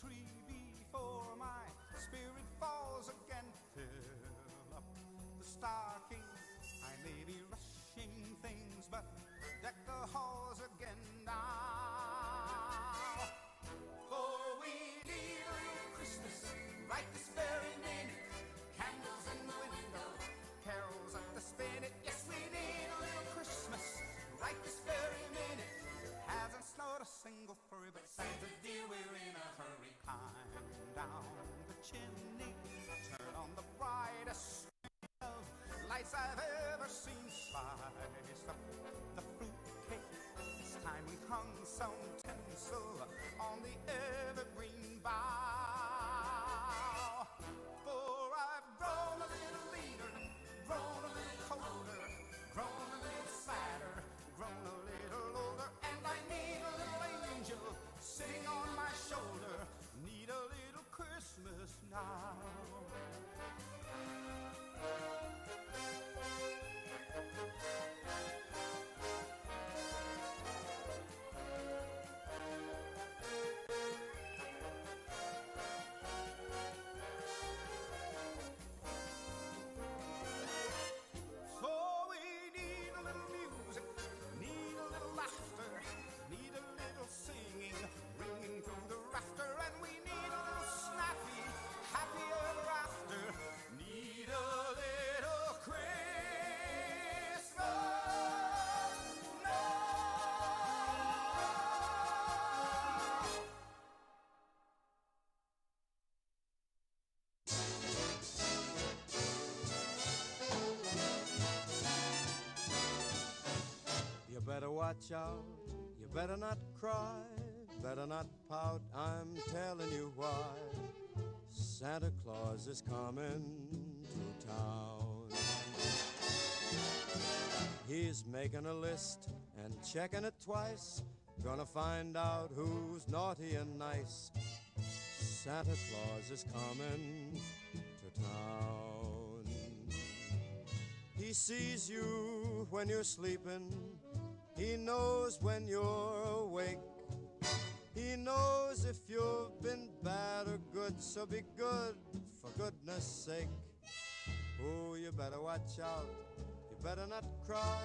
tree before my spirit falls again. Fill up the stocking. I may be rushing things, but deck the halls again now. For we need a little Christmas right this very minute. Candles in the window, carols at the spinet. Yes, we need a little Christmas right this very minute. Hasn't snowed a single flurry, but Santa dear, we're in a hurry. Climb down the chimney, turn on the brightest of lights I've ever seen. Slice up the fruitcake. It's time we hung some tinsel on the evergreen bough. For I've grown a little leaner, grown a little colder, grown a little sadder, grown a little older, and I need a little angel sitting on my shoulder. Need a little Christmas now. Need a little singing, ringing through the rafter, and we need a little snappy, happy ever after. Need a little Christmas now. You better watch out. You better not cry, better not pout, I'm telling you why. Santa Claus is coming to town. He's making a list and checking it twice, gonna find out who's naughty and nice. Santa Claus is coming to town. He sees you when you're sleeping. He knows when you're awake. He knows if you've been bad or good, so be good for goodness sake. Oh, you better watch out. You better not cry,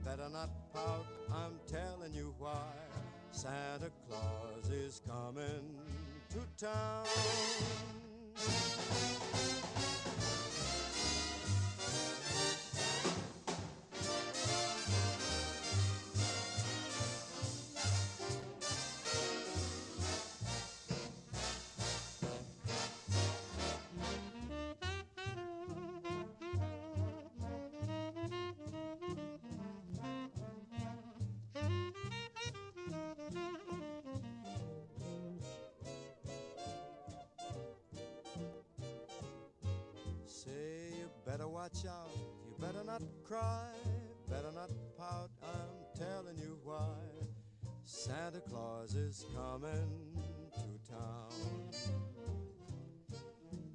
better not pout. I'm telling you why. Santa Claus is coming to town. Better watch out, you better not cry, better not pout, I'm telling you why. Santa Claus is coming to town.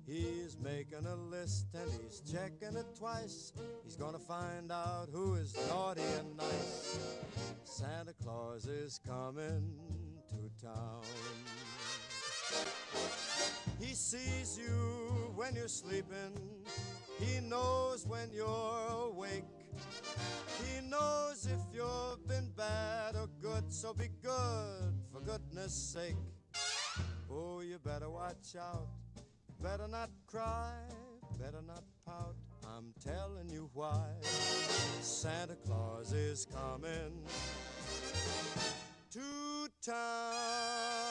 He's making a list and he's checking it twice. He's gonna find out who is naughty and nice. Santa Claus is coming to town. He sees you when you're sleeping. He knows when you're awake. He knows if you've been bad or good, so be good for goodness sake. Oh, you better watch out. Better not cry, better not pout. I'm telling you why. Santa Claus is coming to town.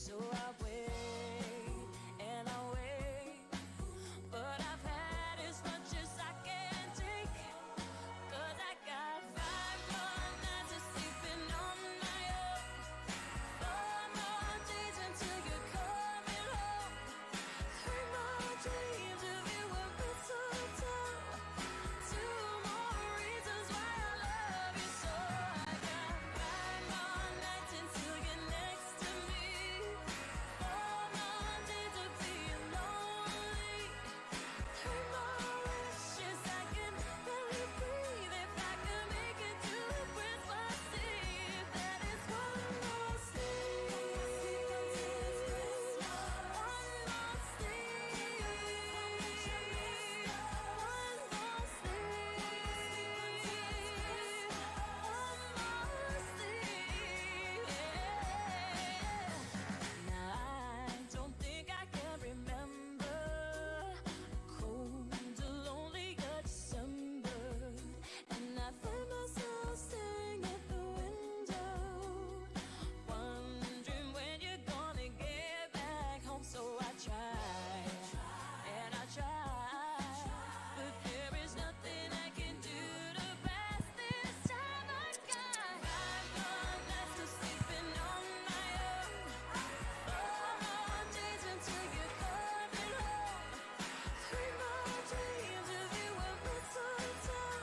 So I wait and I wait, but I've had as much as I can take. 'Cause I got 5 more nights of sleeping on my own, 4 more days until you're coming home, 3 more dreams of you and mistletoe, 2 more reasons why I love you so. I got 5 more nights until you're next to me, 4 more days of being lonely, 3 more wishes I can barely breathe if I could make it to Christmas Eve. That is one more sleep until it's Christmas. One more sleep. One more sleep. One more sleep. Now I don't think I can remember cold and lonely December, and I find myself staring at the window, wondering when you're gonna get back home. So I try and I try, but there is nothing I can do to pass this time. I got 5 more nights of sleeping on my own, 4 more days until you're coming home, 3 more dreams of you and mistletoe,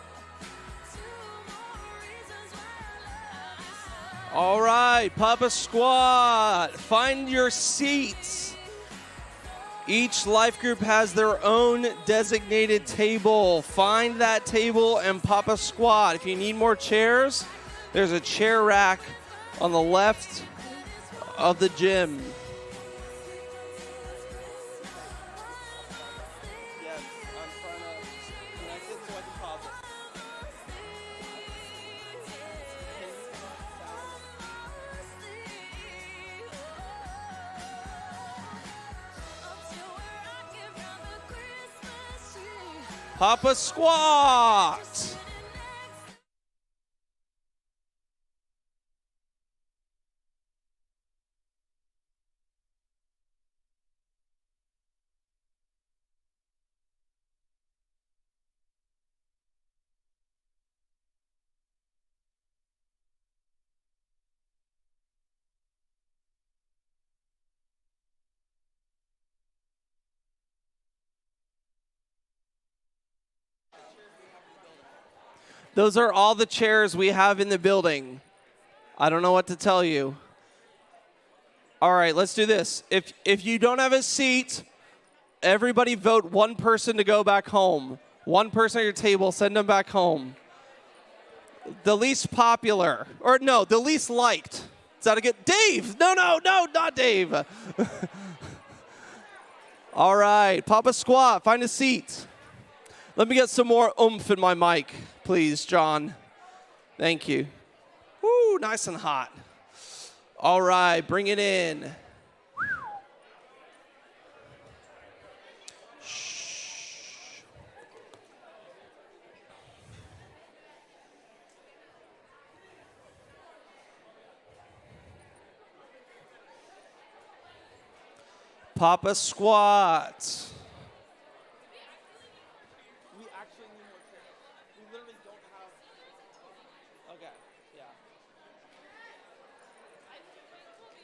2 more reasons why I love you so. All right, Papa Squad, find your seats. Each life group has their own designated table. Find that table and Papa Squad. If you need more chairs, there's a chair rack on the left of the gym. Yes, I'm trying to connect it so I can pause it. Papa Squat. Those are all the chairs we have in the building. I don't know what to tell you. All right, let's do this. If you don't have a seat, everybody vote one person to go back home. One person at your table, send them back home. The least popular, or no, the least liked. Is that a good? Dave! No, not Dave. All right, Papa Squat, find a seat. Let me get some more oomph in my mic, please, John. Thank you. Woo, nice and hot. All right, bring it in. Shh. Papa Squat.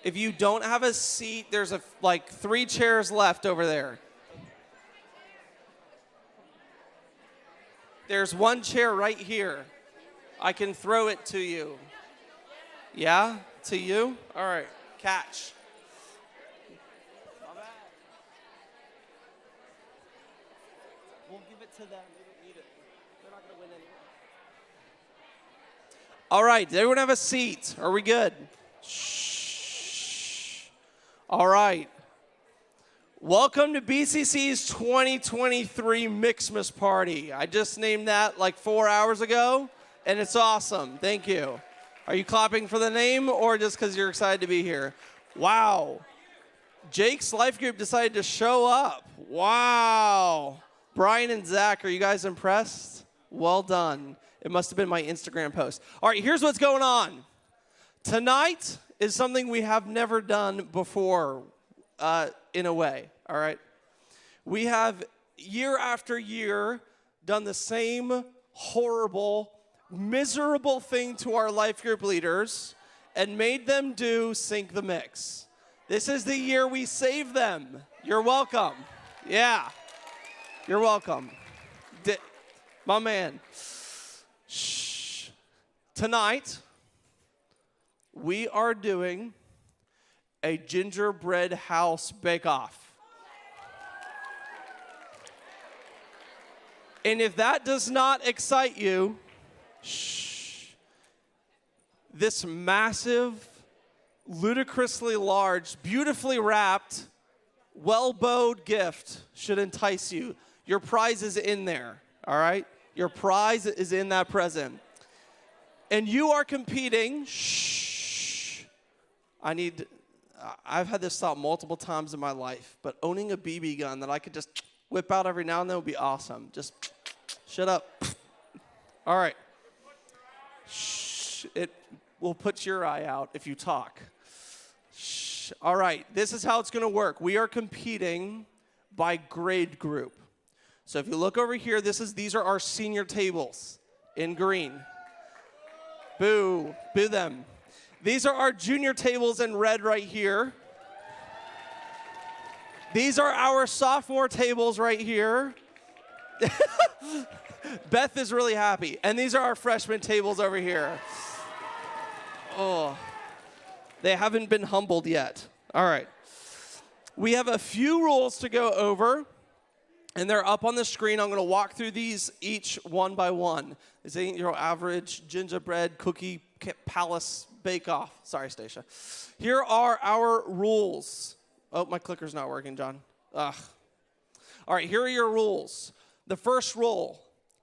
If you don't have a seat, there's like 3 chairs left over there. There's 1 chair right here. I can throw it to you. Yeah? To you? All right. Catch. We'll give it to them. They don't need it. They're not going to win anyway. All right. Does everyone have a seat? Are we good? Shh. All right. Welcome to BCC's 2023 Mixmas Party. I just named that like 4 hours ago, and it's awesome. Thank you. Are you clapping for the name or just because you're excited to be here? Wow. Jake's life group decided to show up. Wow. Brian and Zach, are you guys impressed? Well done. It must have been my Instagram post. All right, here's what's going on. Tonight is something we have never done before, in a way, all right? We have, year after year, done the same horrible, miserable thing to our life group leaders and made them do Sync the Mix. This is the year we save them. You're welcome. Yeah. You're welcome. My man. Shh. Tonight, we are doing a gingerbread house bake-off. And if that does not excite you, shh. This massive, ludicrously large, beautifully wrapped, well-bowed gift should entice you. Your prize is in there, all right? Your prize is in that present. And you are competing. Shh. I've had this thought multiple times in my life, but owning a BB gun that I could just whip out every now and then would be awesome. Just shut up. All right. Shh. It will put your eye out if you talk. Shh. All right. This is how it's going to work. We are competing by grade group. So if you look over here, these are our senior tables in green. Boo. Boo them. These are our junior tables in red right here. These are our sophomore tables right here. Beth is really happy. And these are our freshman tables over here. Oh, they haven't been humbled yet. All right. We have a few rules to go over, and they're up on the screen. I'm going to walk through these each one by one. This ain't your average gingerbread cookie palace bake-off. Sorry, Stacia. Here are our rules. Oh, my clicker's not working, John. Ugh. All right, here are your rules. The first rule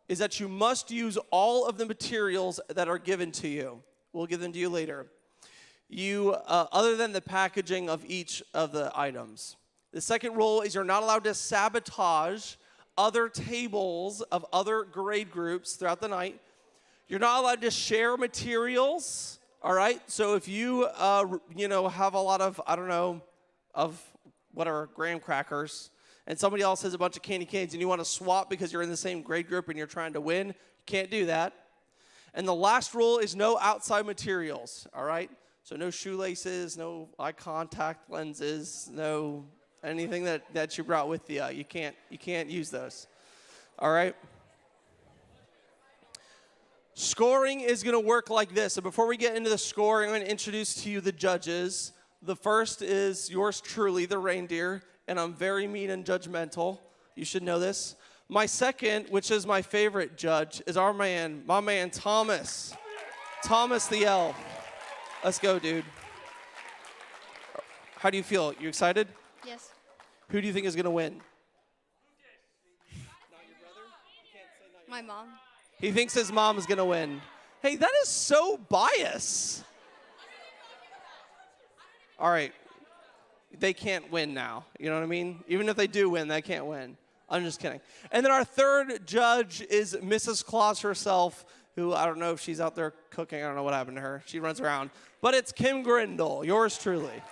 is that you must use all of the materials that are given to you. We'll give them to you later. Other than the packaging of each of the items. The second rule is you're not allowed to sabotage other tables of other grade groups throughout the night. You're not allowed to share materials, all right? So if you, have a lot of, of whatever, graham crackers, and somebody else has a bunch of candy canes and you want to swap because you're in the same grade group and you're trying to win, you can't do that. And the last rule is no outside materials, all right? So no shoelaces, no eye contact lenses, no anything that you brought with you. You can't use those, all right? Scoring is going to work like this. So before we get into the scoring, I'm going to introduce to you the judges. The first is yours truly, the reindeer, and I'm very mean and judgmental. You should know this. My second, which is my favorite judge, is my man Thomas. Thomas the elf. Let's go, dude. How do you feel? You excited? Yes. Who do you think is going to win? My mom. He thinks his mom is going to win. Hey, that is so biased. All right. They can't win now. You know what I mean? Even if they do win, they can't win. I'm just kidding. And then our third judge is Mrs. Claus herself, who I don't know if she's out there cooking. I don't know what happened to her. She runs around. But it's Kim Grindle, yours truly.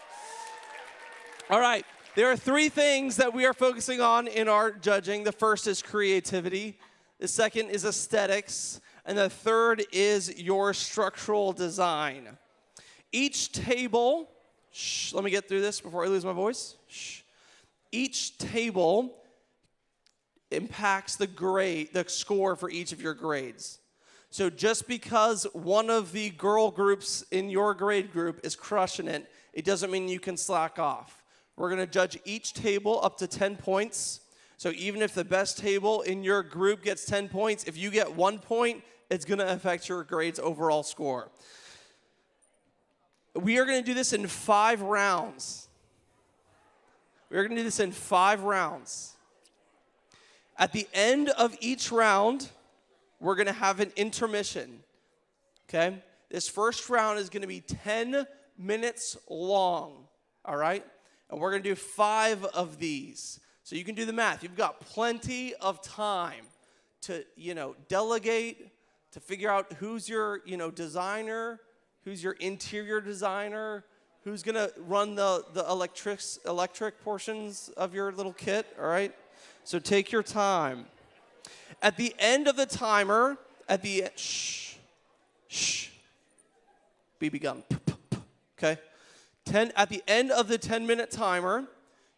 All right. There are three things that we are focusing on in our judging. The first is creativity. The second is aesthetics. And the third is your structural design. Each table, let me get through this before I lose my voice. Each table impacts the score for each of your grades. So just because one of the girl groups in your grade group is crushing it, it doesn't mean you can slack off. We're going to judge each table up to 10 points. So even if the best table in your group gets 10 points, if you get 1 point, it's going to affect your grade's overall score. We are going to do this in 5 rounds. We're going to do this in 5 rounds. At the end of each round, we're going to have an intermission, okay? This first round is going to be 10 minutes long, all right? And we're going to do 5 of these. So you can do the math. You've got plenty of time to, delegate, to figure out who's your, designer, Who's your interior designer? Who's going to run the electric portions of your little kit, all right? So take your time. At the end of the timer, shh, BB gun, okay? At the end of the 10-minute timer,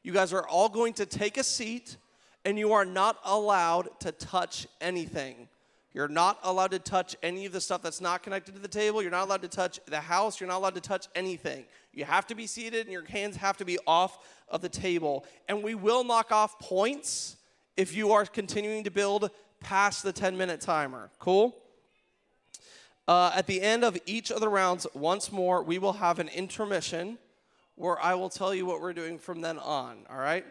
you guys are all going to take a seat, and you are not allowed to touch anything. You're not allowed to touch any of the stuff that's not connected to the table. You're not allowed to touch the house. You're not allowed to touch anything. You have to be seated, and your hands have to be off of the table. And we will knock off points if you are continuing to build past the 10-minute timer. Cool? At the end of each of the rounds, once more, we will have an intermission where I will tell you what we're doing from then on, all right?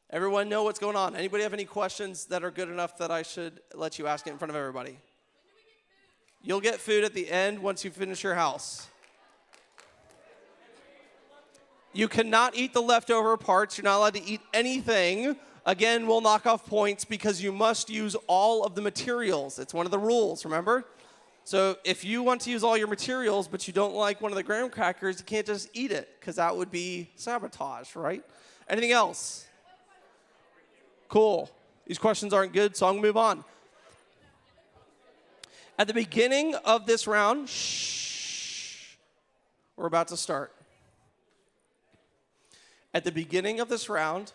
Everyone know what's going on. Anybody have any questions that are good enough that I should let you ask it in front of everybody? You'll get food at the end once you finish your house. You cannot eat the leftover parts. You're not allowed to eat anything. Again, we'll knock off points because you must use all of the materials. It's one of the rules, remember? So if you want to use all your materials, but you don't like one of the graham crackers, you can't just eat it because that would be sabotage, right? Anything else? Cool. These questions aren't good, so I'm going to move on. At the beginning of this round, we're about to start. At the beginning of this round,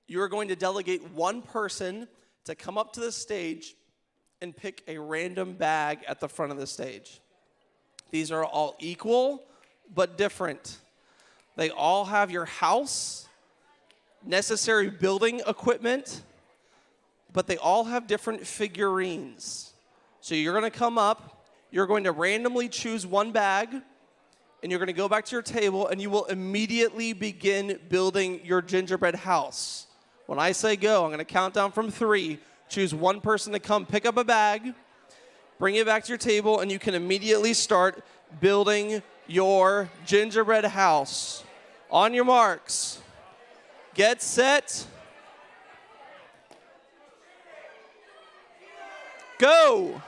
you are going to delegate one person to come up to the stage and pick a random bag at the front of the stage. These are all equal but different. They all have your house, necessary building equipment, but they all have different figurines. So you're going to come up, you're going to randomly choose one bag, and you're going to go back to your table, and you will immediately begin building your gingerbread house. When I say go, I'm going to count down from 3. Choose one person to come pick up a bag, bring it back to your table, and you can immediately start building your gingerbread house. On your marks, get set, go.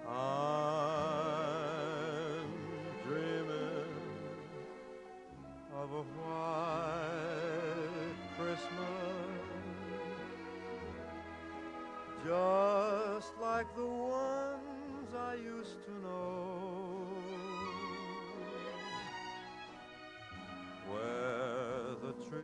I'm dreaming of a white Christmas, just like the ones I used to know, where the tree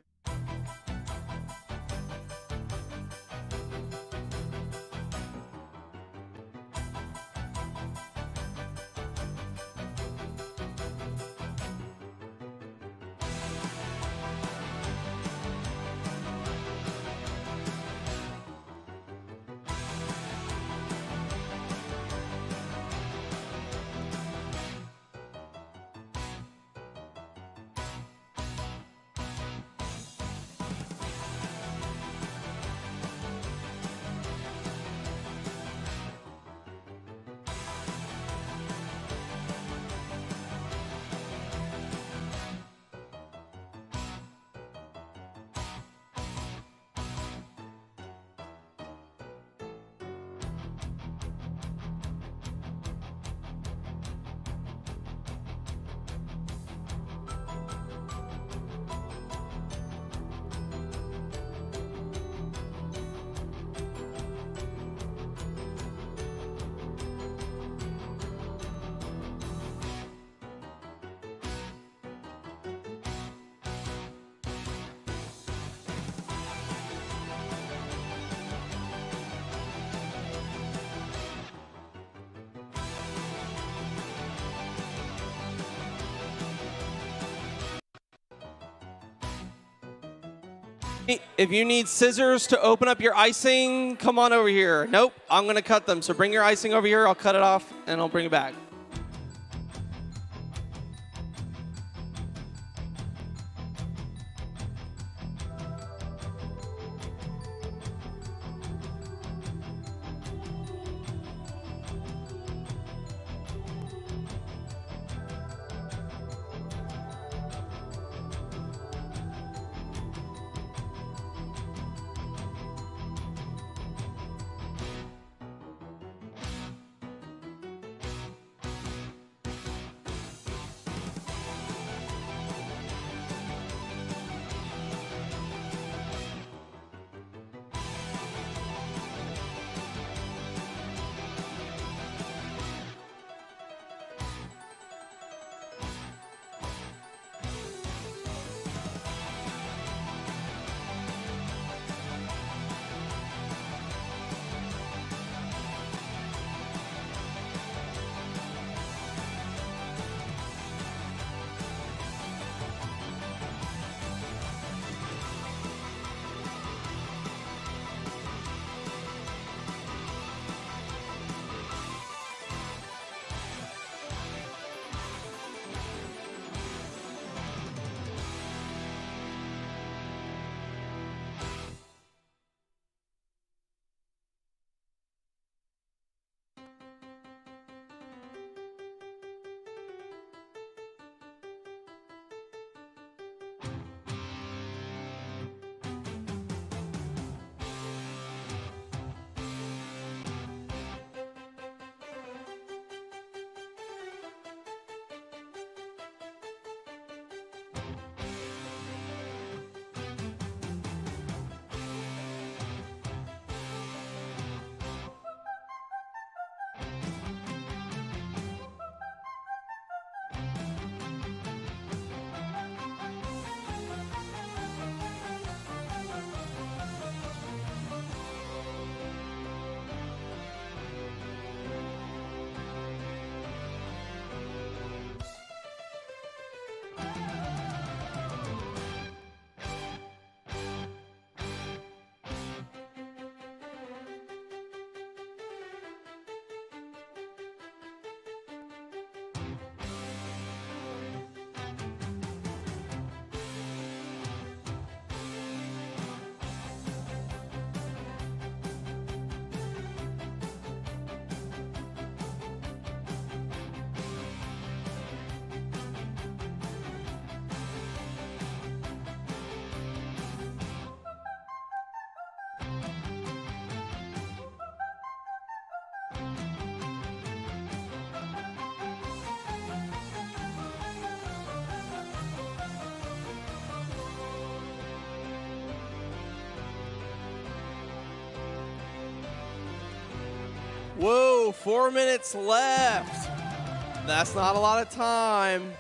If you need scissors to open up your icing, come on over here. Nope, I'm going to cut them. So bring your icing over here. I'll cut it off, and I'll bring it back. Whoa, 4 minutes left. That's not a lot of time.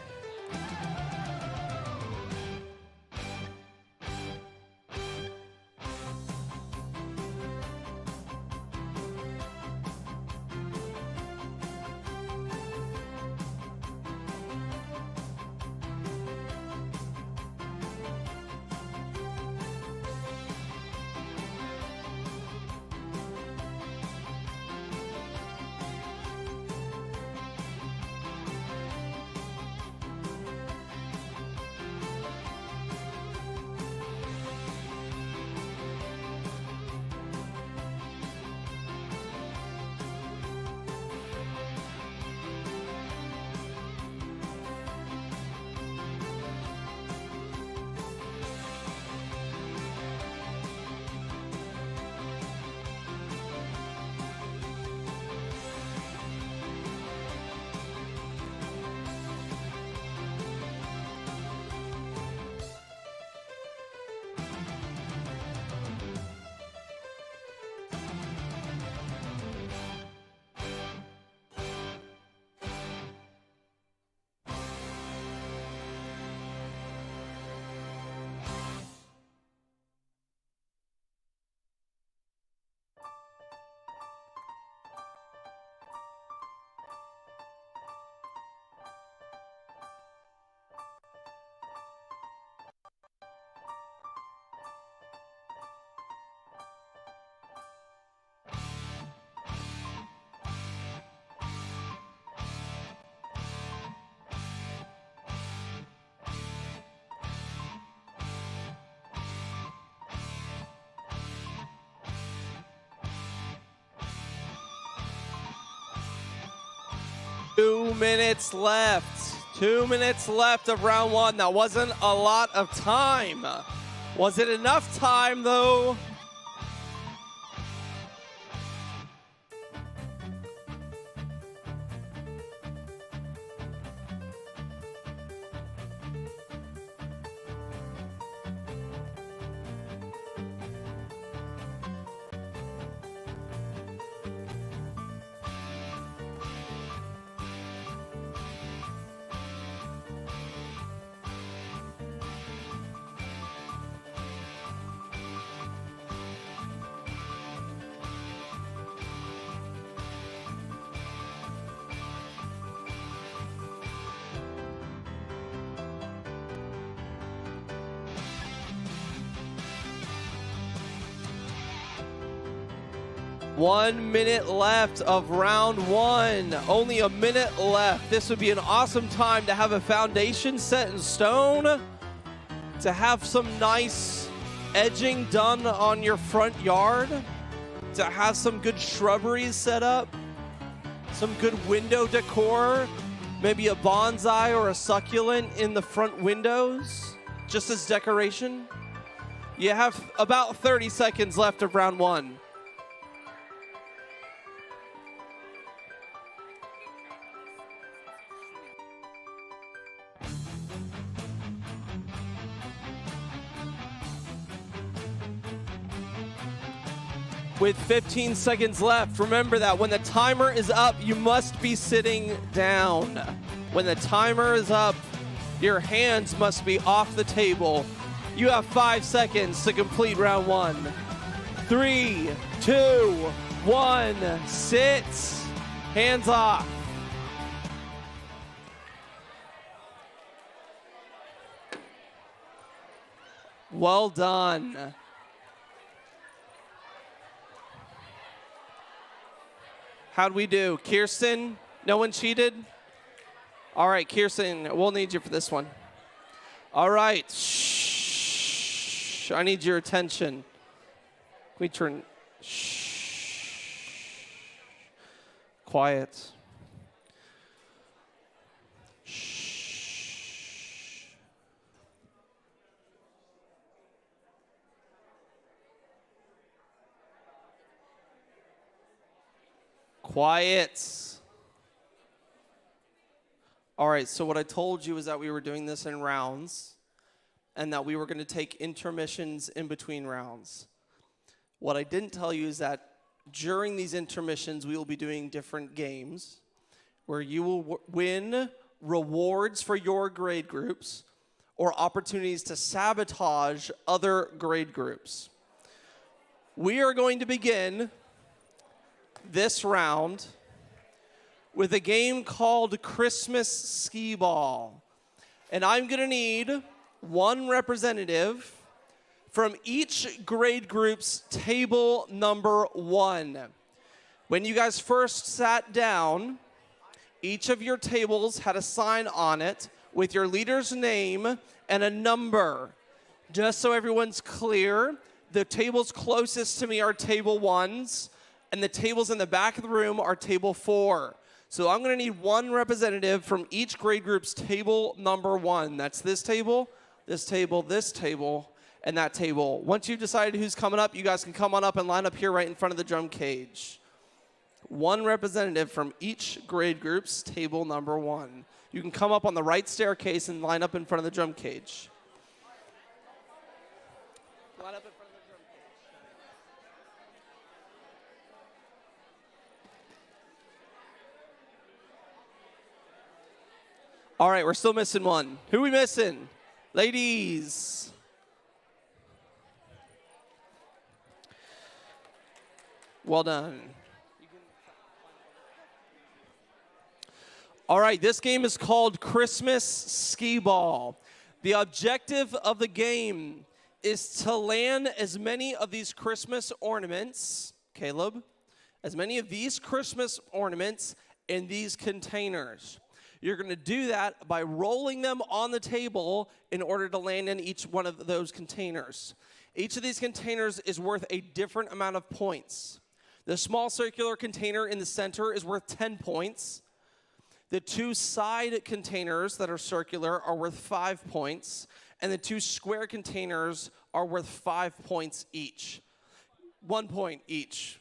2 minutes left. 2 minutes left of round one. That wasn't a lot of time. Was it enough time, though? One minute left of round one. Only a minute left. This would be an awesome time to have a foundation set in stone, to have some nice edging done on your front yard, to have some good shrubberies set up, some good window decor, maybe a bonsai or a succulent in the front windows, just as decoration. You have about 30 seconds left of round one. With 15 seconds left, remember that when the timer is up, you must be sitting down. When the timer is up, your hands must be off the table. You have 5 seconds to complete round one. 3, 2, 1, sit. Hands off. Well done. How'd we do? Kirsten, no one cheated? All right, Kirsten, we'll need you for this one. All right. Shh. I need your attention. Can we turn? Shh. Quiet. Shh. Quiet. All right, so what I told you is that we were doing this in rounds and that we were going to take intermissions in between rounds. What I didn't tell you is that during these intermissions, we will be doing different games where you will win rewards for your grade groups or opportunities to sabotage other grade groups. We are going to begin this round with a game called Christmas Skee Ball. And I'm going to need one representative from each grade group's table number 1. When you guys first sat down, each of your tables had a sign on it with your leader's name and a number. Just so everyone's clear, the tables closest to me are table 1s, and the tables in the back of the room are table 4. So I'm going to need one representative from each grade group's table number 1. That's this table, this table, this table, and that table. Once you've decided who's coming up, you guys can come on up and line up here right in front of the drum cage. One representative from each grade group's table number 1. You can come up on the right staircase and line up in front of the drum cage. Line up in front of the drum cage. All right, we're still missing one. Who are we missing? Ladies. Well done. All right, this game is called Christmas Skee Ball. The objective of the game is to land as many of these Christmas ornaments, Caleb, as many of these Christmas ornaments in these containers. You're going to do that by rolling them on the table in order to land in each one of those containers. Each of these containers is worth a different amount of points. The small circular container in the center is worth 10 points. The 2 side containers that are circular are worth 5 points, and the 2 square containers are worth 5 points each. 1 point each.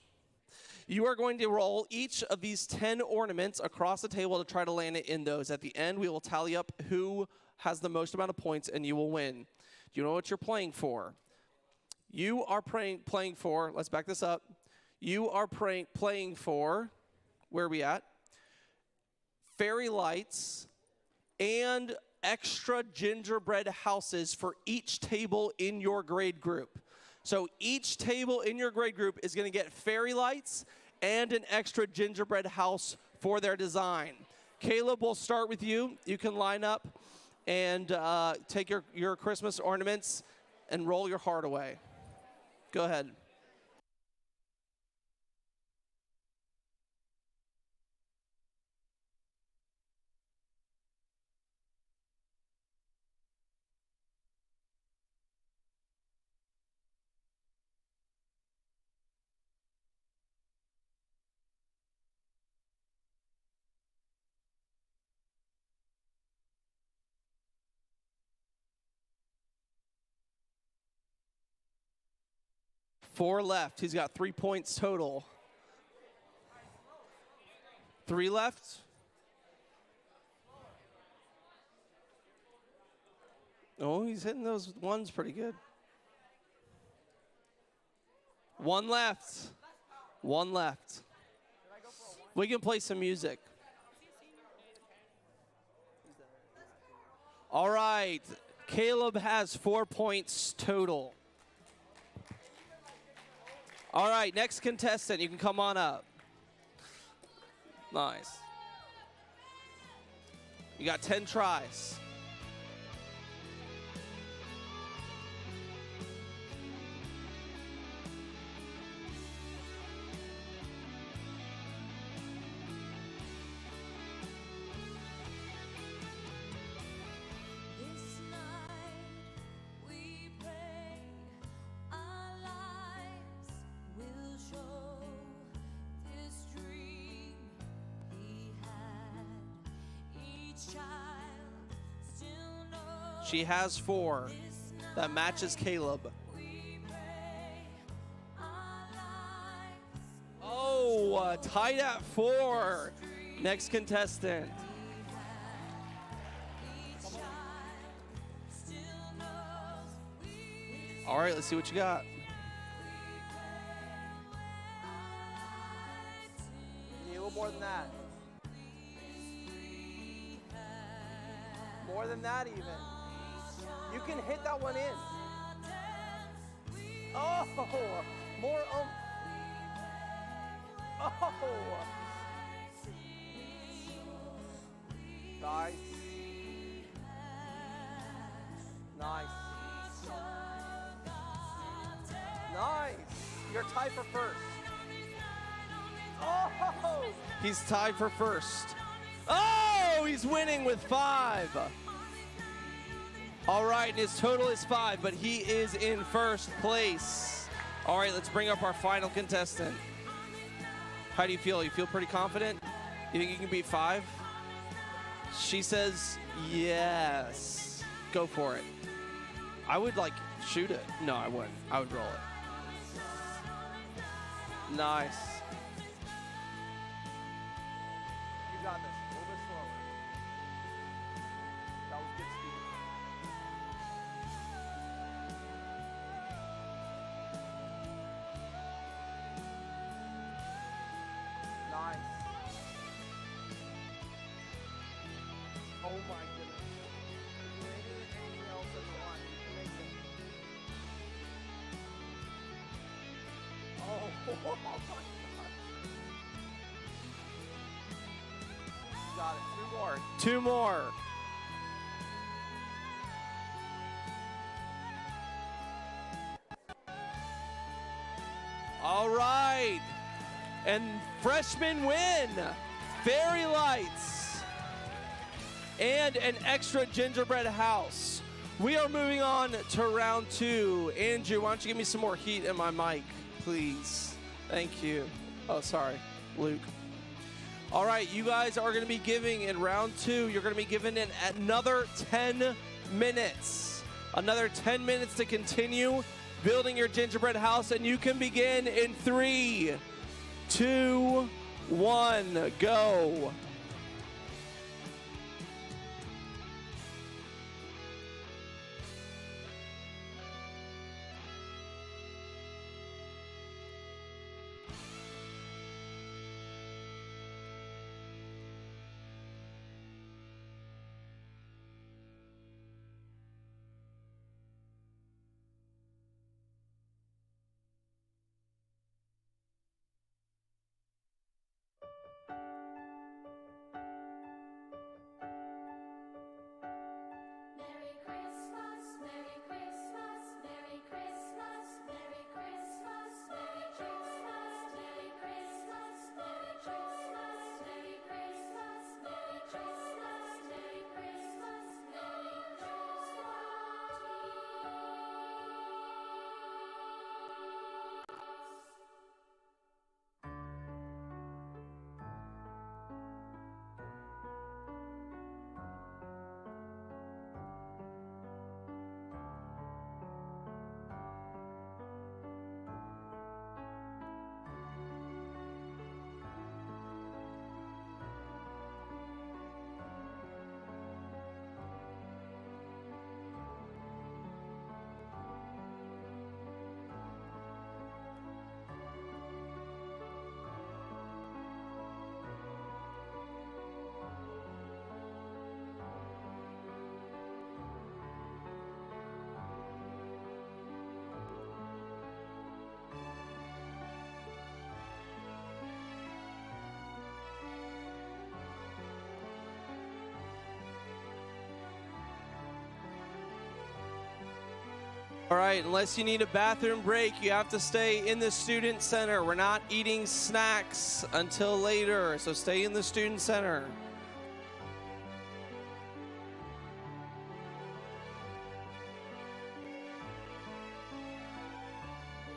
You are going to roll each of these 10 ornaments across the table to try to land it in those. At the end, we will tally up who has the most amount of points, and you will win. Do you know what you're playing for? You are playing for, let's back this up. You are playing for, where are we at? Fairy lights and extra gingerbread houses for each table in your grade group. So each table in your grade group is going to get fairy lights and an extra gingerbread house for their design. Caleb, we'll start with you. You can line up and take your Christmas ornaments and roll your heart away. Go ahead. Four left. He's got 3 points total. 3 left. Oh, he's hitting those ones pretty good. 1 left. 1 left. We can play some music. All right. Caleb has 4 points total. All right, next contestant, you can come on up. Nice. You got 10 tries. This night we pray our lives will show this dream he had. Each child still knows She has 4. this night That matches Caleb. we pray our lives Oh, tied at 4. Next contestant. each child still knows we All right, let's see what you got. You need a little more than that. More than that even. You can hit that one in. Oh, more oomph. Oh. Nice. Nice. Nice. You're tied for first. Oh, he's tied for first. Oh, he's winning with 5. All right, his total is 5, but he is in first place. All right, let's bring up our final contestant. How do you feel? You feel pretty confident? You think you can beat 5? She says yes. Go for it. I would shoot it. No, I wouldn't. I would roll it. Nice. You got this. A little bit slower. That was good speed. Nice. Oh my goodness. If you ain't doing anything else in the line, you can make it. Oh, my God. You got it. 2 more. 2 more. All right. And freshmen win. Fairy lights. And an extra gingerbread house. We are moving on to round 2. Andrew, why don't you give me some more heat in my mic, please? Thank you. Oh, sorry, Luke. All right, you guys are going to be giving in round 2. You're going to be given in another 10 minutes. Another 10 minutes to continue building your gingerbread house, and you can begin in 3, 2, 1, go. Merry Christmas, Merry Christmas, Merry Christmas, Merry Christmas, Merry Christmas, Merry Christmas, Merry Christmas, Merry Christmas, Merry Christmas, Merry Christmas, Merry All right, unless you need a bathroom break, you have to stay in the student center. We're not eating snacks until later, so stay in the student center.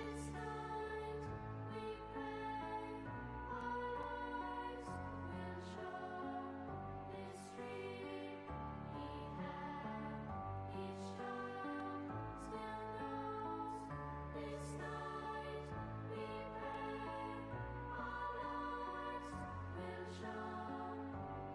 This night we pray our lives will show this dream he had. Each child still knows. This night we pray our lives will show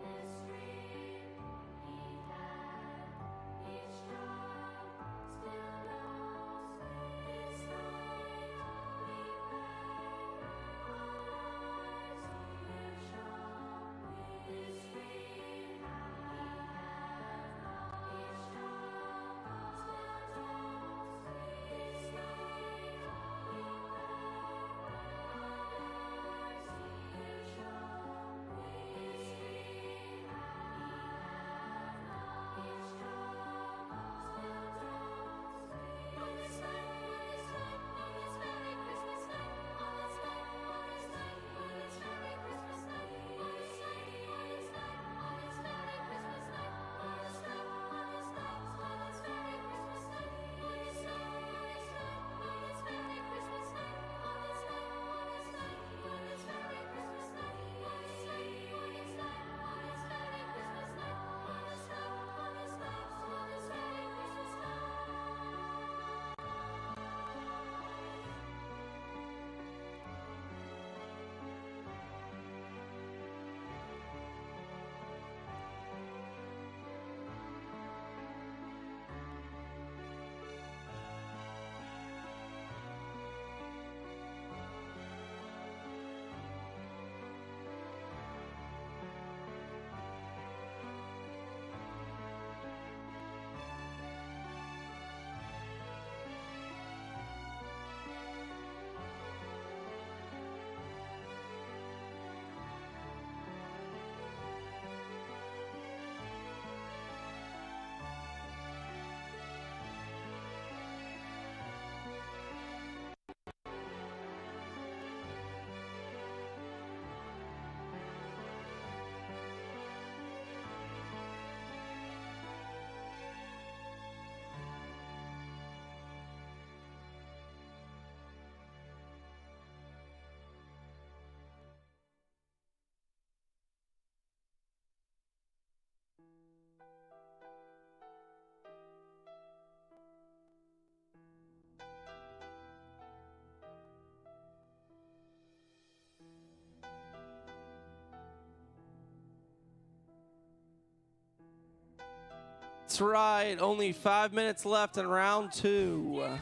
That's right. Only 5 minutes left in round 2.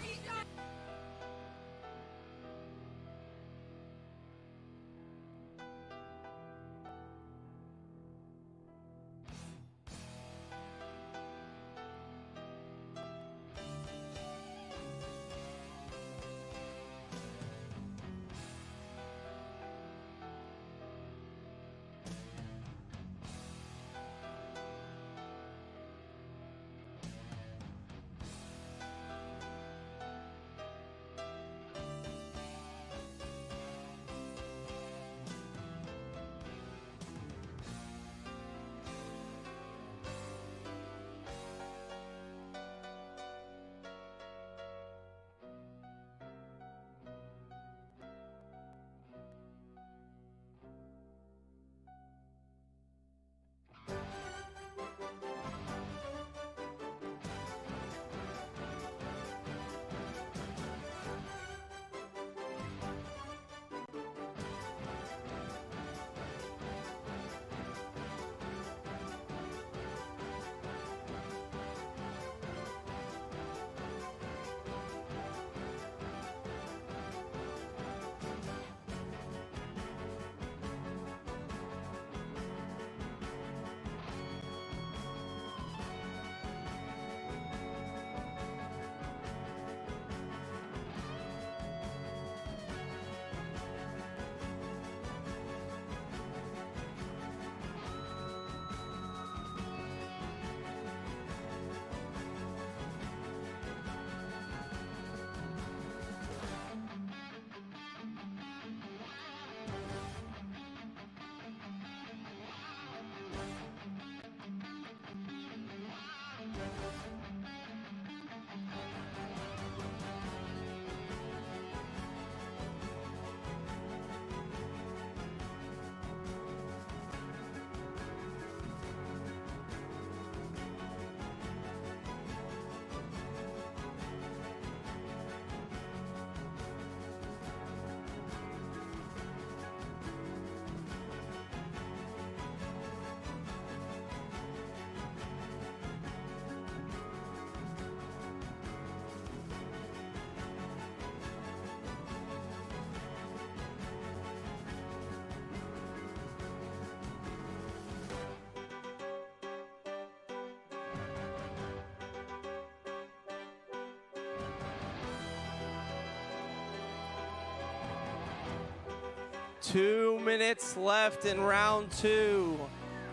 Two minutes left in round 2.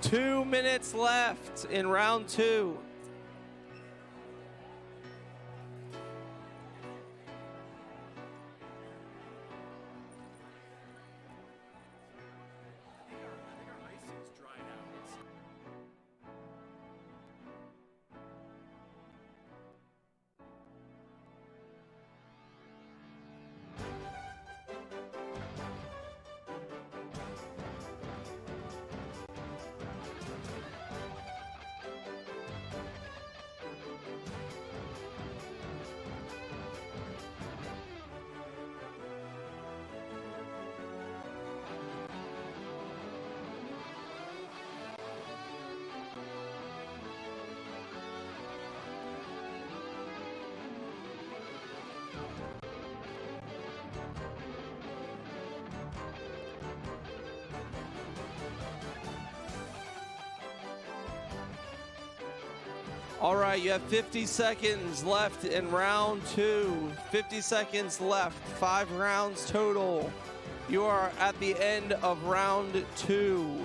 2 minutes left in round 2. All right, you have 50 seconds left in round 2. 50 seconds left, 5 rounds total. You are at the end of round 2.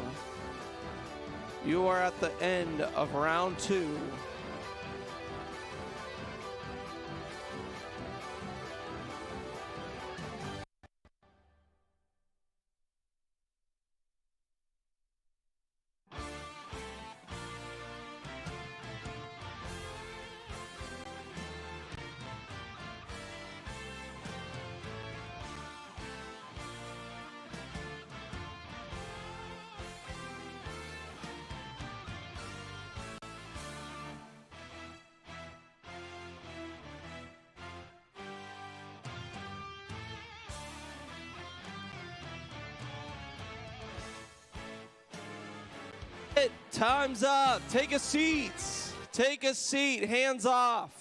You are at the end of round 2. Time's up. Take a seat. Take a seat. Hands off.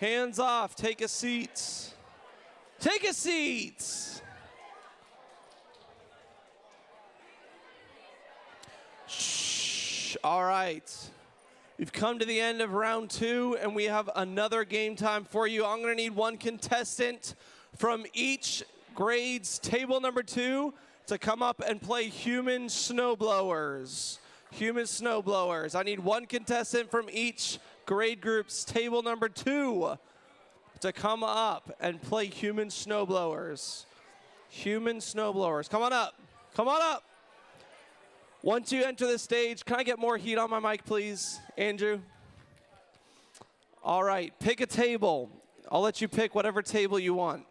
Hands off. Take a seat. Take a seat. Shh. All right. We've come to the end of round 2, and we have another game time for you. I'm going to need one contestant from each grade's table number 2 to come up and play human snowblowers. Human snowblowers. I need one contestant from each grade group's table number 2 to come up and play human snowblowers. Human snowblowers. Come on up. Come on up. Once you enter the stage, can I get more heat on my mic, please, Andrew? All right, pick a table. I'll let you pick whatever table you want.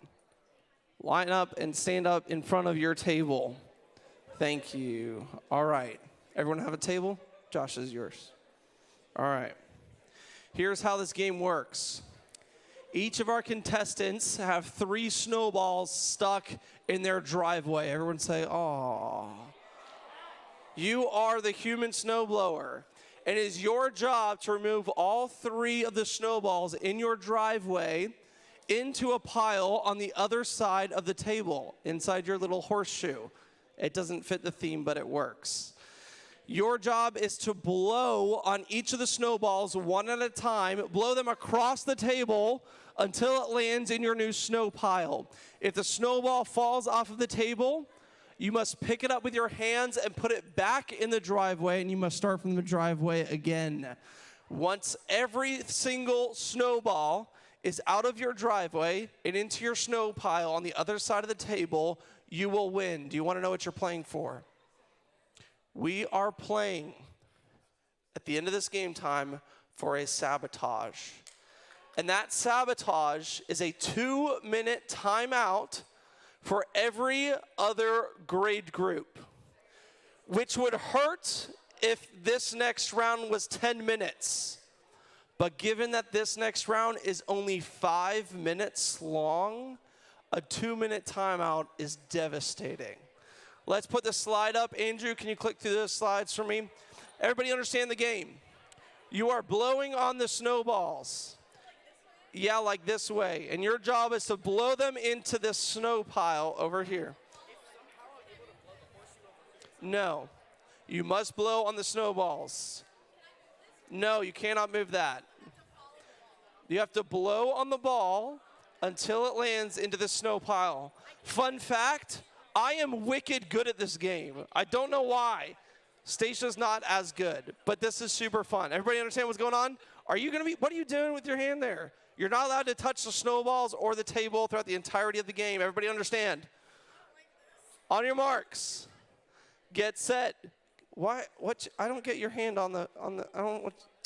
Line up and stand up in front of your table. Thank you. All right. Everyone have a table? Josh is yours. All right. Here's how this game works. Each of our contestants have 3 snowballs stuck in their driveway. Everyone say, "Aw." You are the human snowblower. It is your job to remove all 3 of the snowballs in your driveway into a pile on the other side of the table, inside your little horseshoe. It doesn't fit the theme, but it works. Your job is to blow on each of the snowballs one at a time, blow them across the table until it lands in your new snow pile. If the snowball falls off of the table, you must pick it up with your hands and put it back in the driveway, and you must start from the driveway again. Once every single snowball is out of your driveway and into your snow pile on the other side of the table, you will win. Do you want to know what you're playing for? We are playing, at the end of this game time, for a sabotage. And that sabotage is a 2-minute timeout for every other grade group, which would hurt if this next round was 10 minutes. But given that this next round is only 5 minutes long, a 2-minute timeout is devastating. Let's put the slide up. Andrew, can you click through those slides for me? Everybody understand the game? You are blowing on the snowballs. Yeah, like this way. And your job is to blow them into this snow pile over here. No. You must blow on the snowballs. No, you cannot move that. You have to blow on the ball until it lands into the snow pile. Fun fact, I am wicked good at this game. I don't know why. Stacia's not as good, but this is super fun. Everybody understand what's going on? What are you doing with your hand there? You're not allowed to touch the snowballs or the table throughout the entirety of the game. Everybody understand? On your marks. Get set. Why? What? I don't get your hand on the.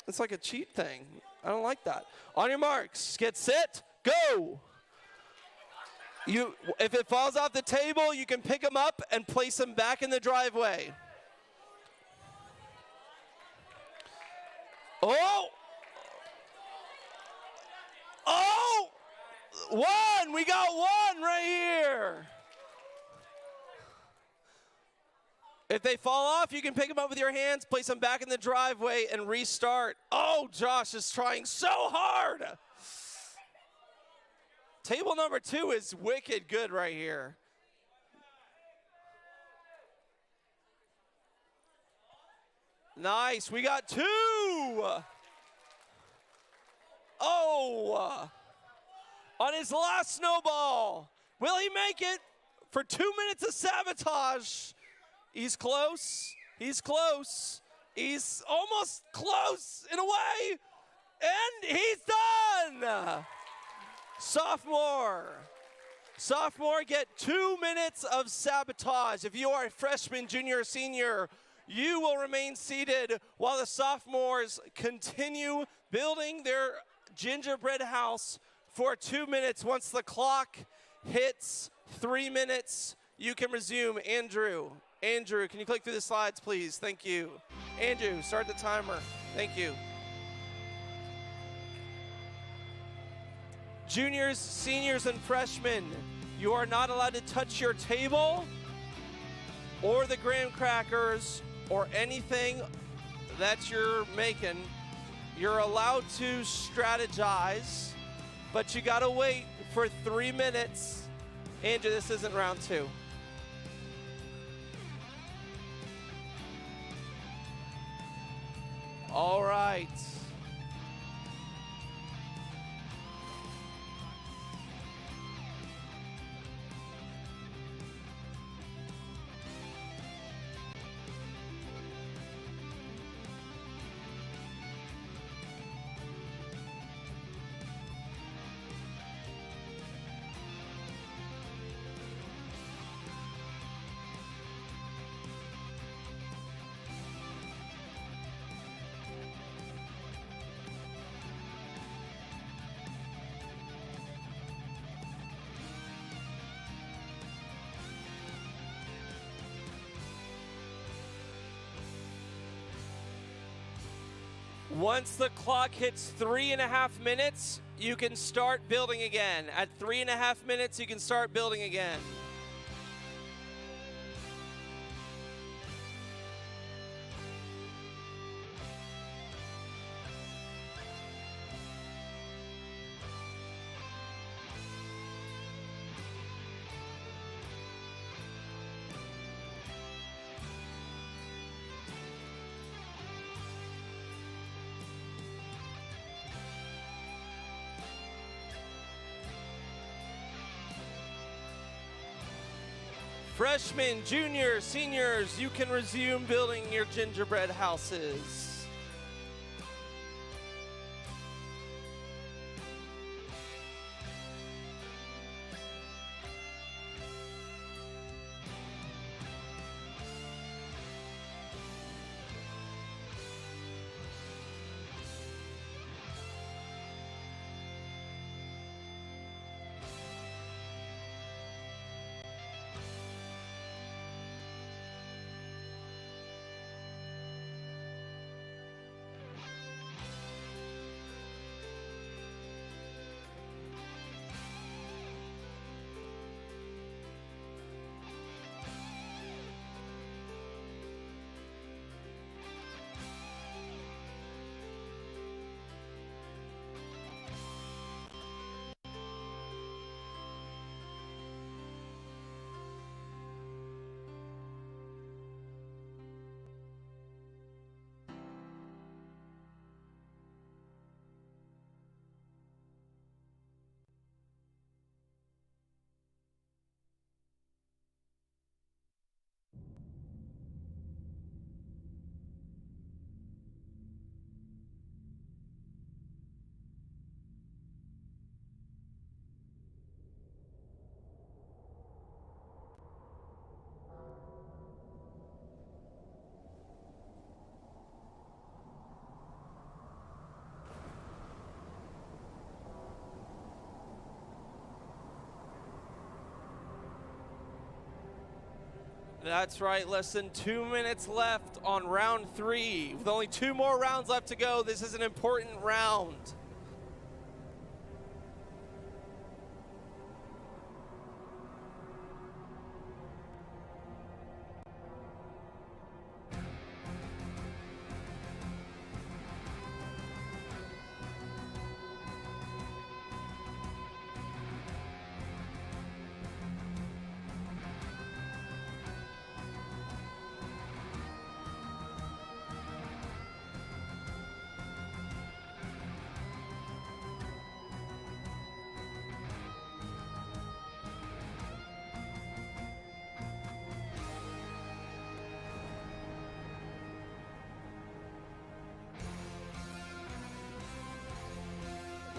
It's like a cheat thing. I don't like that. On your marks. Get set. Go. If it falls off the table, you can pick them up and place them back in the driveway. Oh! Oh! 1! We got 1 right here. If they fall off, you can pick them up with your hands, place them back in the driveway, and restart. Oh, Josh is trying so hard. Table number 2 is wicked good right here. Nice. We got 2. Oh. On his last snowball. Will he make it for 2 minutes of sabotage? He's close. He's close. He's almost close in a way. And he's done. Sophomore, get 2 minutes of sabotage. If you are a freshman, junior, or senior, you will remain seated while the sophomores continue building their gingerbread house for 2 minutes. Once the clock hits 3 minutes, you can resume. Andrew, can you click through the slides, please? Thank you. Andrew, start the timer. Thank you. Juniors, seniors, and freshmen, you are not allowed to touch your table or the graham crackers or anything that you're making You're allowed to strategize, but you gotta wait for 3 minutes. Andrew, this isn't round 2. All right. Once the clock hits 3.5 minutes, you can start building again. At 3.5 minutes, you can start building again. Freshmen, juniors, seniors, you can resume building your gingerbread houses. That's right, less than 2 minutes left on round 3. With only 2 more rounds left to go, this is an important round.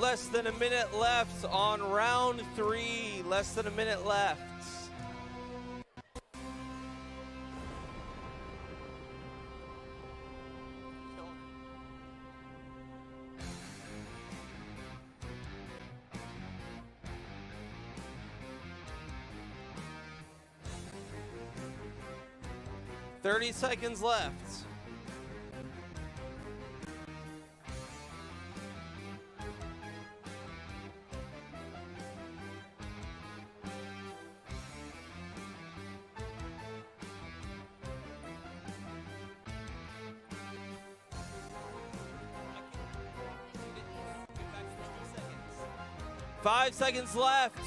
Less than a minute left on round 3. Less than a minute left. Thirty seconds left. 5 seconds left.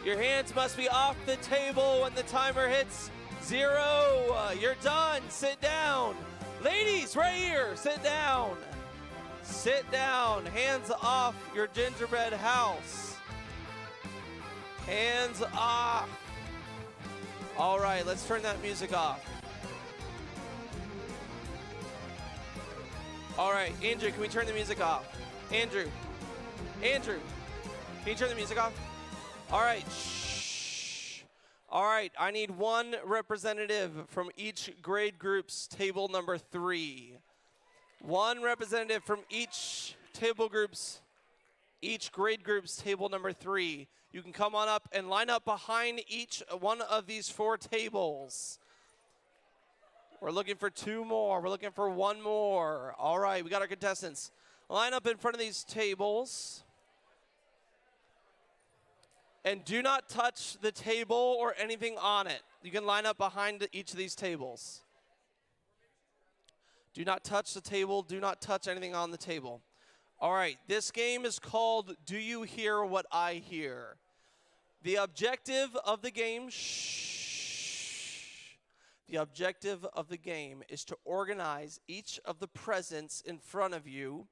Your hands must be off the table when the timer hits 0. You're done. Sit down. Ladies, right here, sit down. Sit down. Hands off your gingerbread house. Hands off. All right, let's turn that music off. All right, Andrew, can we turn the music off? Andrew, can you turn the music off? All right, shh. All right, I need one representative from each grade group's table number 3. One representative from each grade group's table number 3. You can come on up and line up behind each one of these 4 tables. We're looking for 2 more. We're looking for 1 more. All right, we got our contestants. Line up in front of these tables. And do not touch the table or anything on it. You can line up behind each of these tables. Do not touch the table. Do not touch anything on the table. All right, this game is called Do You Hear What I Hear? The objective of the game, The objective of the game is to organize each of the presents in front of you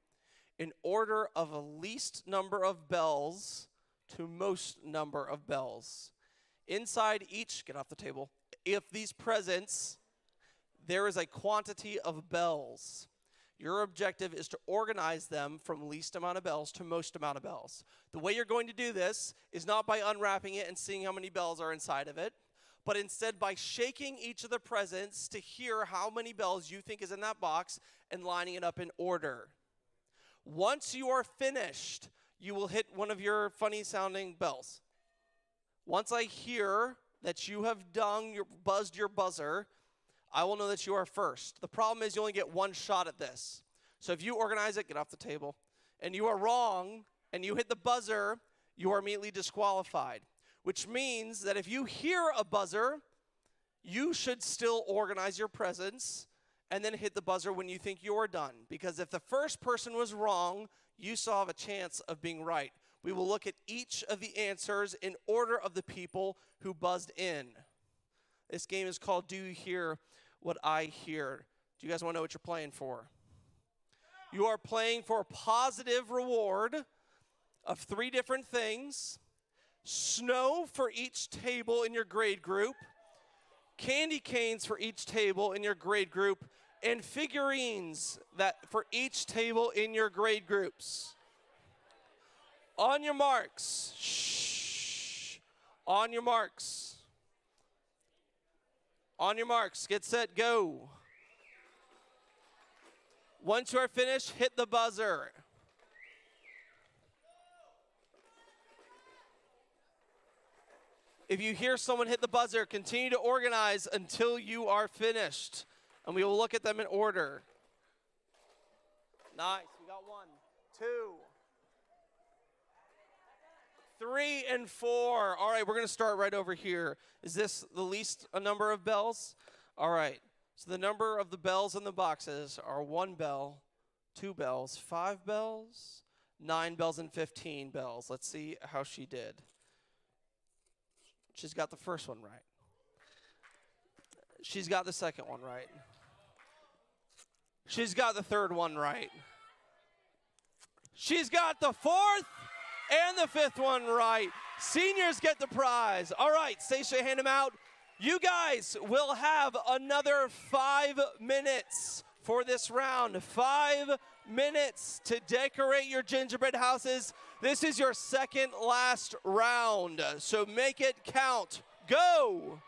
in order of a least number of bells to most number of bells. Inside each, get off the table, if these presents, there is a quantity of bells. Your objective is to organize them from least amount of bells to most amount of bells. The way you're going to do this is not by unwrapping it and seeing how many bells are inside of it, but instead by shaking each of the presents to hear how many bells you think is in that box and lining it up in order. Once you are finished, you will hit one of your funny sounding bells. Once I hear that you have buzzed your buzzer, I will know that you are first. The problem is you only get 1 shot at this. So if you organize it, get off the table, and you are wrong, and you hit the buzzer, you are immediately disqualified. Which means that if you hear a buzzer, you should still organize your presents and then hit the buzzer when you think you're done. Because if the first person was wrong, you still have a chance of being right. We will look at each of the answers in order of the people who buzzed in. This game is called Do You Hear What I Hear? Do you guys want to know what you're playing for? You are playing for a positive reward of 3 different things. Snow for each table in your grade group. Candy canes for each table in your grade group. And figurines for each table in your grade groups. On your marks. Shh. On your marks. On your marks. Get set, go. Once you are finished, hit the buzzer. If you hear someone hit the buzzer, continue to organize until you are finished. And we will look at them in order. Nice. We got 1, 2, 3, and 4. All right, we're going to start right over here. Is this the least number of bells? All right. So the number of the bells in the boxes are 1 bell, 2 bells, 5 bells, 9 bells, and 15 bells. Let's see how she did. She's got the first one right. She's got the second one right. She's got the third one right. She's got the 4th and the 5th one right. Seniors get the prize. All right, Stacia, hand them out. You guys will have another 5 minutes for this round. 5 minutes to decorate your gingerbread houses. This is your second last round, so make it count. Go!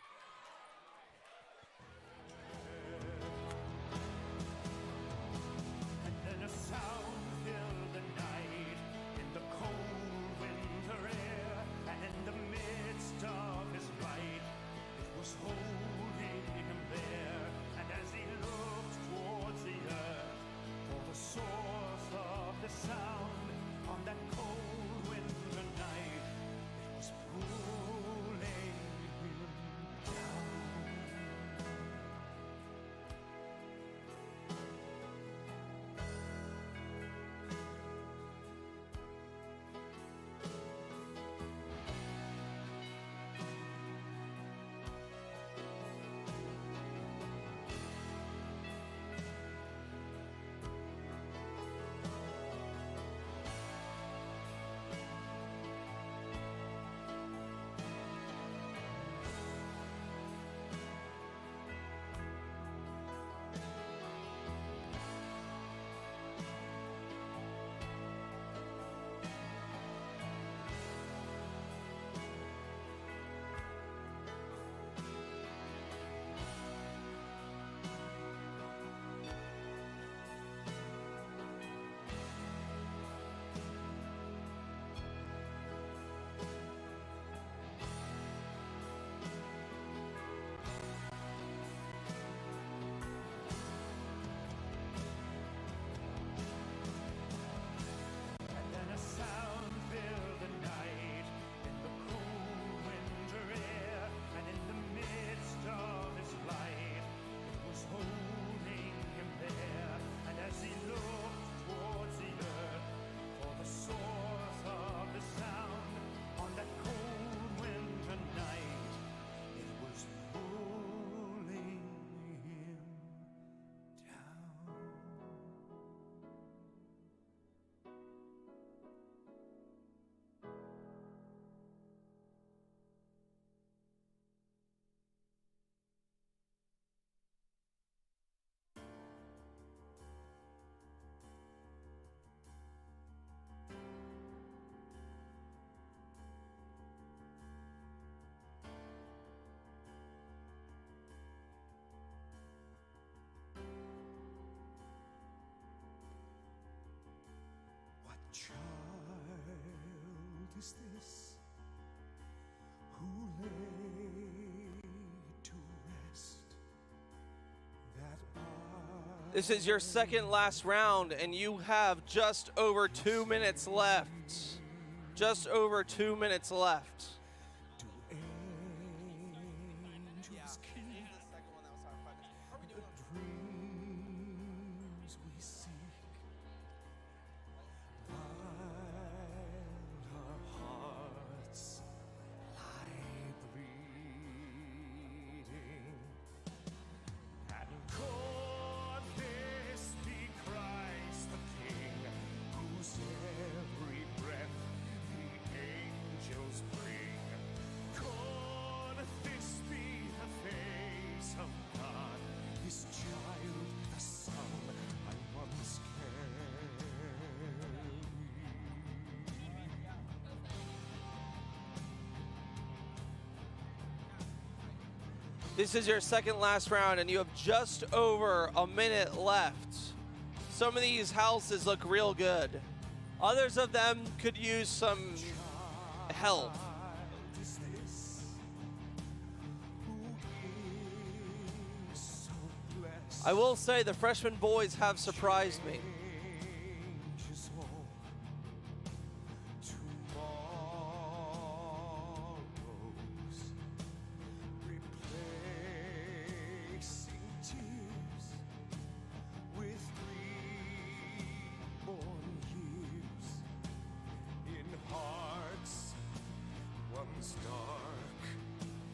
This is your second last round, and you have just over 2 minutes left. Just over 2 minutes left. This is your second last round, and you have just over a minute left. Some of these houses look real good. Others of them could use some help. I will say the freshman boys have surprised me. With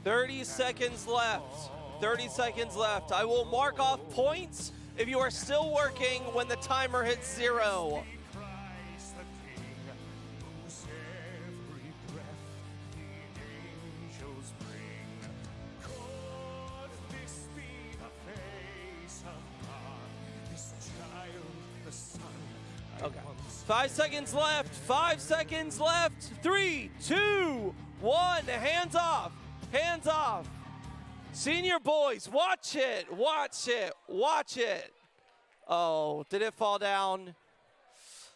30 seconds left. 30 seconds left. I will mark off points if you are still working when the timer hits 0. Christ the King, whose every breath the angels bring. Could this be the face of God, this child, the Son? Okay. 5 seconds left. 5 seconds left. 3, 2, 1. Hands off. Hands off. Senior boys, watch it. Watch it. Watch it. Oh, did it fall down?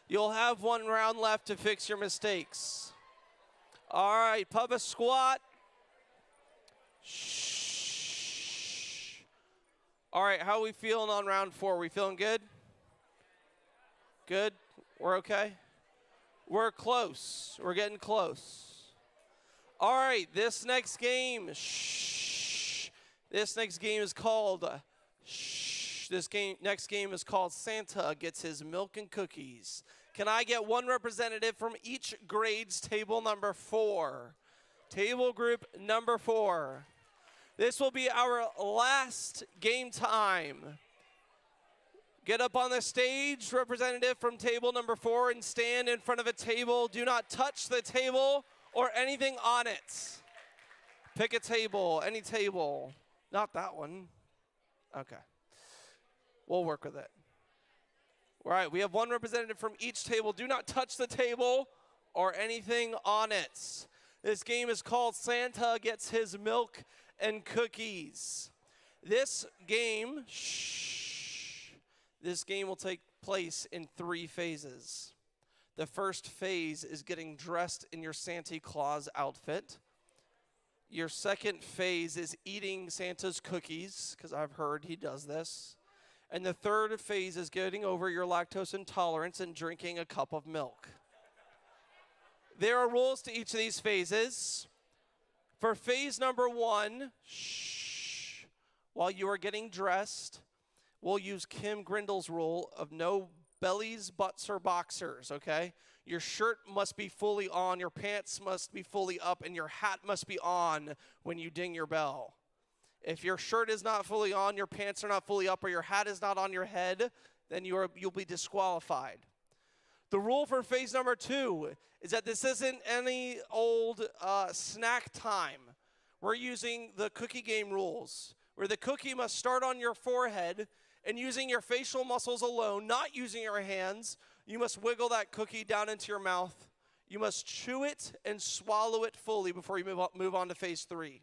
You'll have 1 round left to fix your mistakes. All right, Papa squat. Shh. All right, how are we feeling on round 4? We feeling good? Good? We're okay? We're close. We're getting close. All right, this next game, shh. This next game is called, shh. Next game is called Santa Gets His Milk and Cookies. Can I get 1 representative from each grade's table number 4? Table group number 4. This will be our last game time. Get up on the stage, representative from table number 4, and stand in front of a table. Do not touch the table or anything on it. Pick a table, any table. Not that one. Okay. We'll work with it. All right, we have 1 representative from each table. Do not touch the table or anything on it. This game is called Santa Gets His Milk and Cookies. This game, this game will take place in 3 phases. The first phase is getting dressed in your Santa Claus outfit. Your second phase is eating Santa's cookies, because I've heard he does this. And the third phase is getting over your lactose intolerance and drinking a cup of milk. There are rules to each of these phases. For phase number 1, while you are getting dressed, we'll use Kim Grindel's rule of no bellies, butts, or boxers, okay? Your shirt must be fully on, your pants must be fully up, and your hat must be on when you ding your bell. If your shirt is not fully on, your pants are not fully up, or your hat is not on your head, then you'll be disqualified. The rule for phase number 2 is that this isn't any old snack time. We're using the cookie game rules, where the cookie must start on your forehead, and using your facial muscles alone, not using your hands, you must wiggle that cookie down into your mouth. You must chew it and swallow it fully before you move on to phase 3.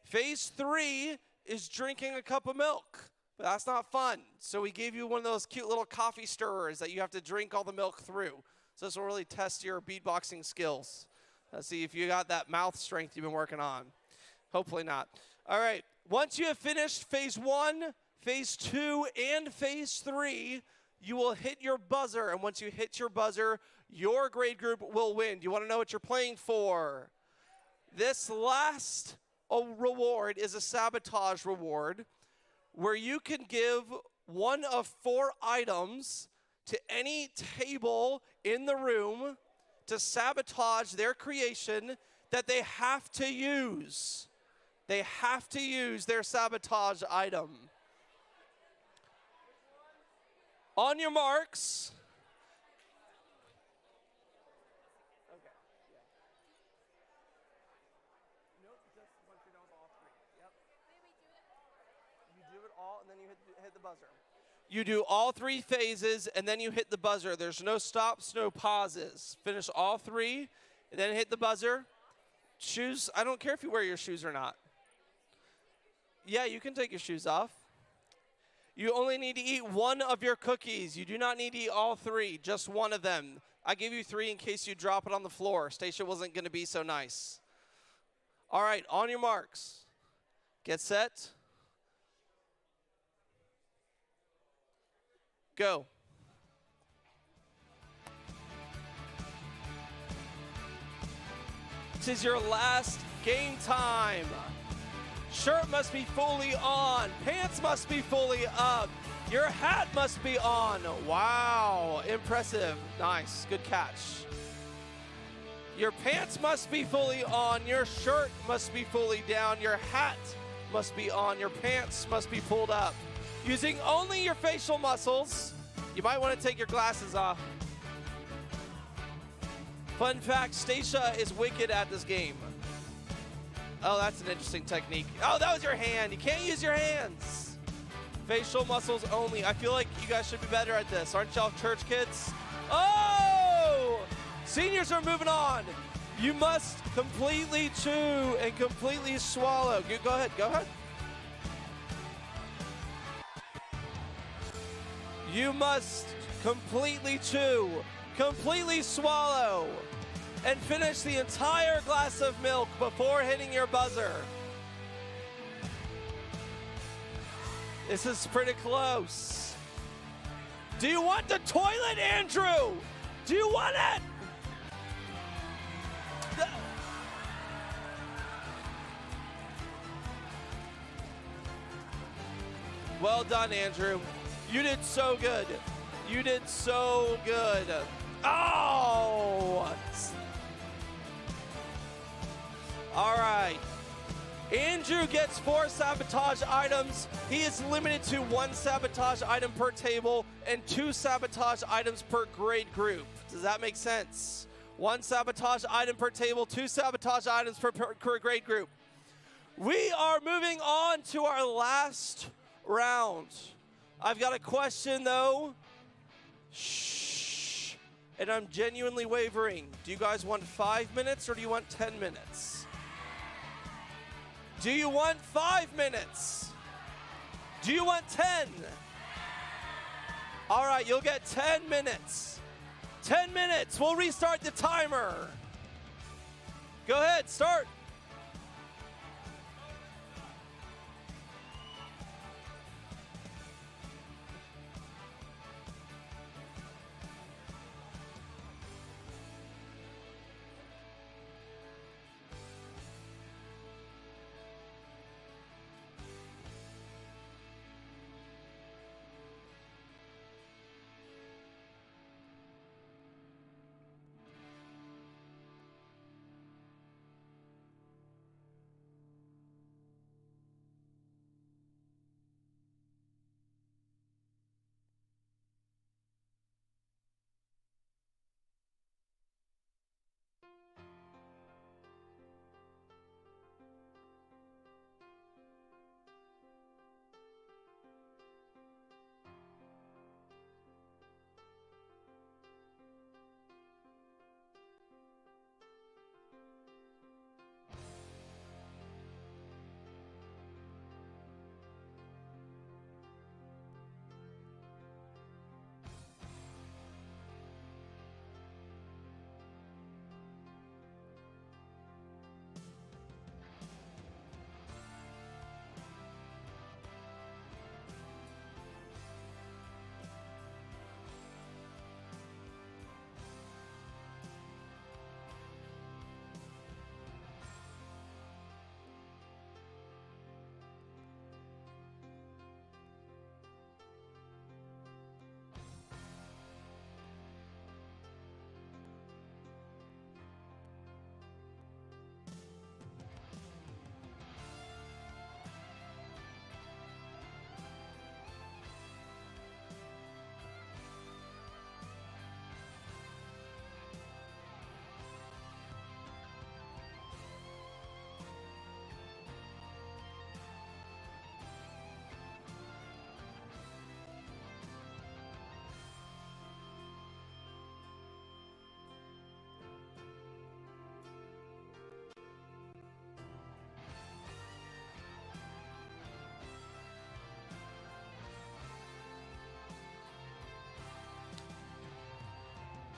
Phase 3 is drinking a cup of milk, but that's not fun. So we gave you one of those cute little coffee stirrers that you have to drink all the milk through. So this will really test your beatboxing skills. Let's see if you got that mouth strength you've been working on. Hopefully not. All right. Once you have finished phase 1, Phase 2 and Phase 3, you will hit your buzzer. And once you hit your buzzer, your grade group will win. Do you want to know what you're playing for? This last reward is a sabotage reward where you can give one of 4 items to any table in the room to sabotage their creation that they have to use. They have to use their sabotage item. On your marks. Okay. Nope, just once you're done with all 3. Yep. You do it all, and then you hit the buzzer. You do all 3 phases, and then you hit the buzzer. There's no stops, no pauses. Finish all 3, and then hit the buzzer. Shoes, I don't care if you wear your shoes or not. Yeah, you can take your shoes off. You only need to eat 1 of your cookies. You do not need to eat all 3, just 1 of them. I gave you 3 in case you drop it on the floor. Stacia wasn't going to be so nice. All right, on your marks. Get set. Go. This is your last game time. Shirt must be fully on. Pants must be fully up. Your hat must be on. Wow, impressive. Nice, good catch. Your pants must be fully on. Your shirt must be fully down. Your hat must be on. Your pants must be pulled up. Using only your facial muscles. You might want to take your glasses off. Fun fact, Stacia is wicked at this game. Oh, that's an interesting technique. Oh, that was your hand. You can't use your hands. Facial muscles only. I feel like you guys should be better at this. Aren't y'all church kids? Oh! Seniors are moving on. You must completely chew and completely swallow. Go ahead, go ahead. You must completely chew, completely swallow, and finish the entire glass of milk before hitting your buzzer. This is pretty close. Do you want the toilet, Andrew? Do you want it? Well done, Andrew. You did so good. You did so good. Oh! All right. Andrew gets 4 sabotage items. He is limited to 1 sabotage item per table and 2 sabotage items per grade group. Does that make sense? 1 sabotage item per table, 2 sabotage items per grade group. We are moving on to our last round. I've got a question, though. Shh. And I'm genuinely wavering. Do you guys want 5 minutes or do you want 10 minutes? Do you want 5 minutes? Do you want 10? All right, you'll get 10 minutes. 10 minutes. We'll restart the timer. Go ahead, start.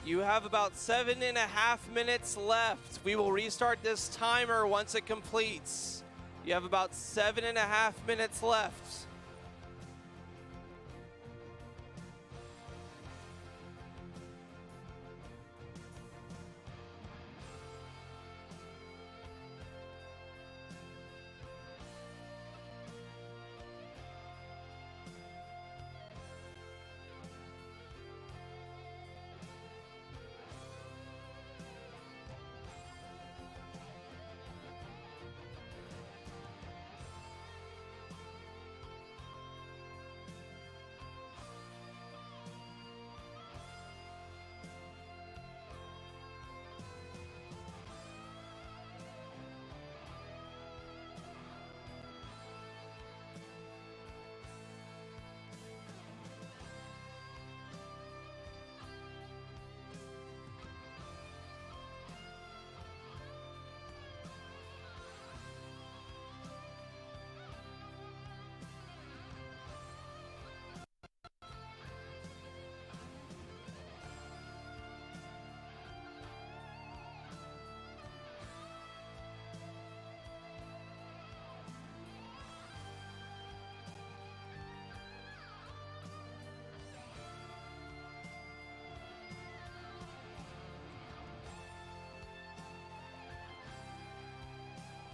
You have about 7.5 minutes left. We will restart this timer once it completes. You have about 7.5 minutes left.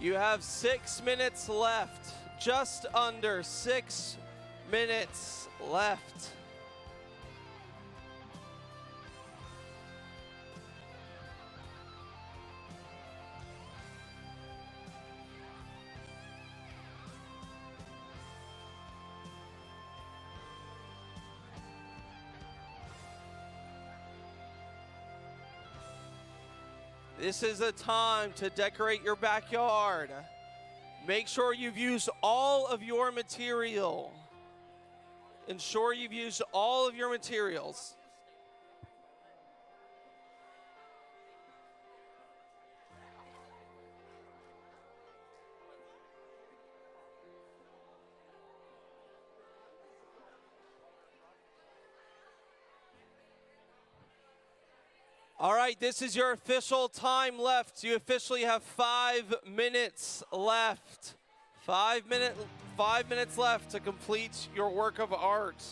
You have 6 minutes left, just under 6 minutes left. This is a time to decorate your backyard. Make sure you've used all of your material. Ensure you've used all of your materials. All right, this is your official time left. You officially have 5 minutes left. 5 minutes left to complete your work of art.